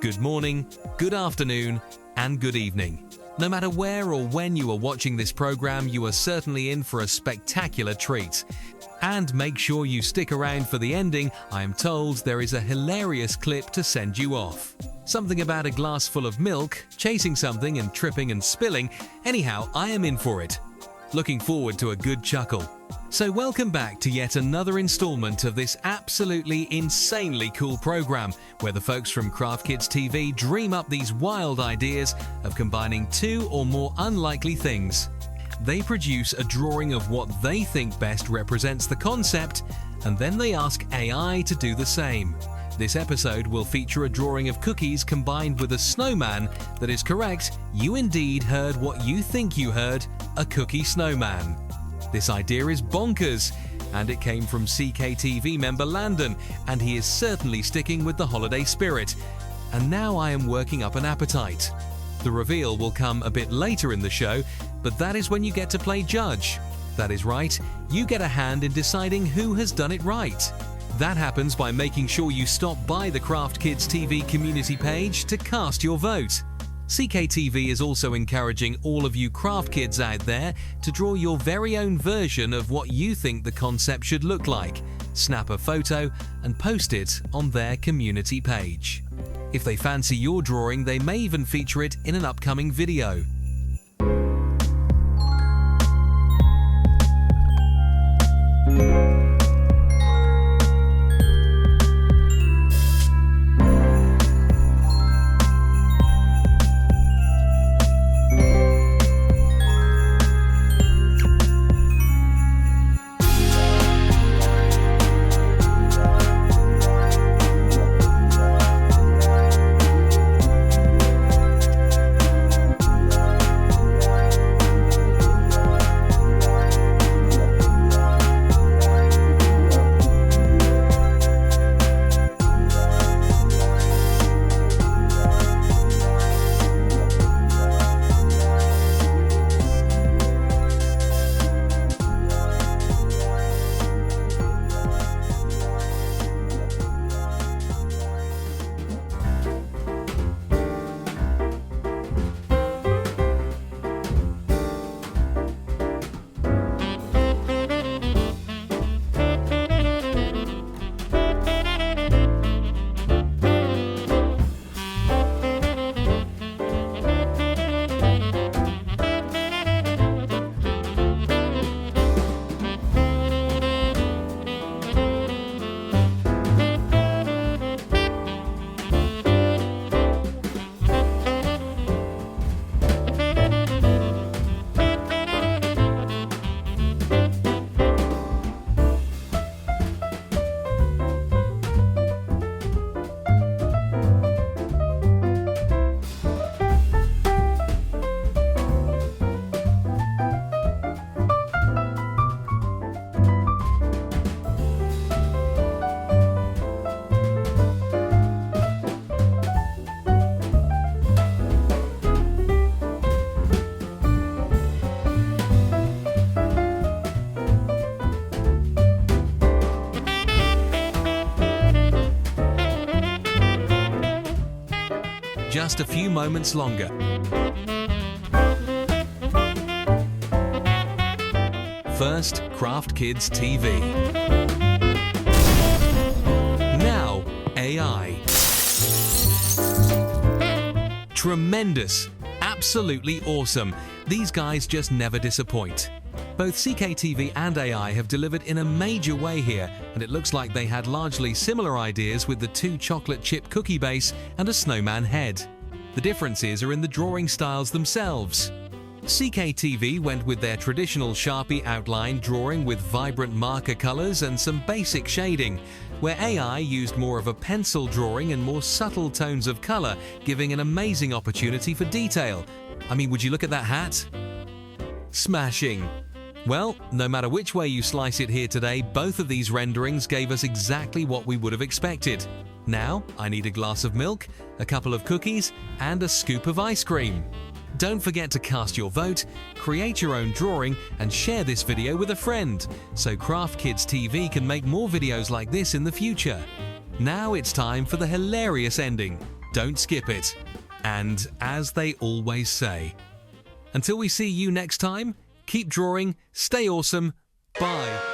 Good morning, good afternoon, and good evening. No matter where or when you are watching this program, you are certainly in for a spectacular treat. And make sure you stick around for the ending. I am told there is a hilarious clip to send you off. Something about a glass full of milk, chasing something and tripping and spilling. Anyhow, I am in for it. Looking forward to a good chuckle. So welcome back to yet another installment of this absolutely insanely cool program where the folks from Craft Kids TV dream up these wild ideas of combining two or more unlikely things. They produce a drawing of what they think best represents the concept, and then they ask AI to do the same. This episode will feature a drawing of cookies combined with a snowman. That is correct, you indeed heard what you think you heard, a cookie snowman. This idea is bonkers, and it came from CKTV member Landon, and he is certainly sticking with the holiday spirit. And now I am working up an appetite. The reveal will come a bit later in the show, but that is when you get to play judge. That is right, you get a hand in deciding who has done it right. That happens by making sure you stop by the Craft Kids TV community page to cast your vote. CKTV is also encouraging all of you craft kids out there to draw your very own version of what you think the concept should look like. Snap a photo and post it on their community page. If they fancy your drawing, they may even feature it in an upcoming video. Just a few moments longer. First, Craft Kids TV. Now, AI. Tremendous. Absolutely awesome. These guys just never disappoint. Both CKTV and AI have delivered in a major way here, and it looks like they had largely similar ideas with the two chocolate chip cookie base and a snowman head. The differences are in the drawing styles themselves. CKTV went with their traditional Sharpie outline drawing with vibrant marker colors and some basic shading, where AI used more of a pencil drawing and more subtle tones of color, giving an amazing opportunity for detail. I mean, would you look at that hat? Smashing! Well, no matter which way you slice it here today, both of these renderings gave us exactly what we would have expected. Now, I need a glass of milk, a couple of cookies, and a scoop of ice cream. Don't forget to cast your vote, create your own drawing, and share this video with a friend, so Craft Kids TV can make more videos like this in the future. Now it's time for the hilarious ending. don't skip it. And as they always say, until we see you next time, keep drawing, stay awesome, bye.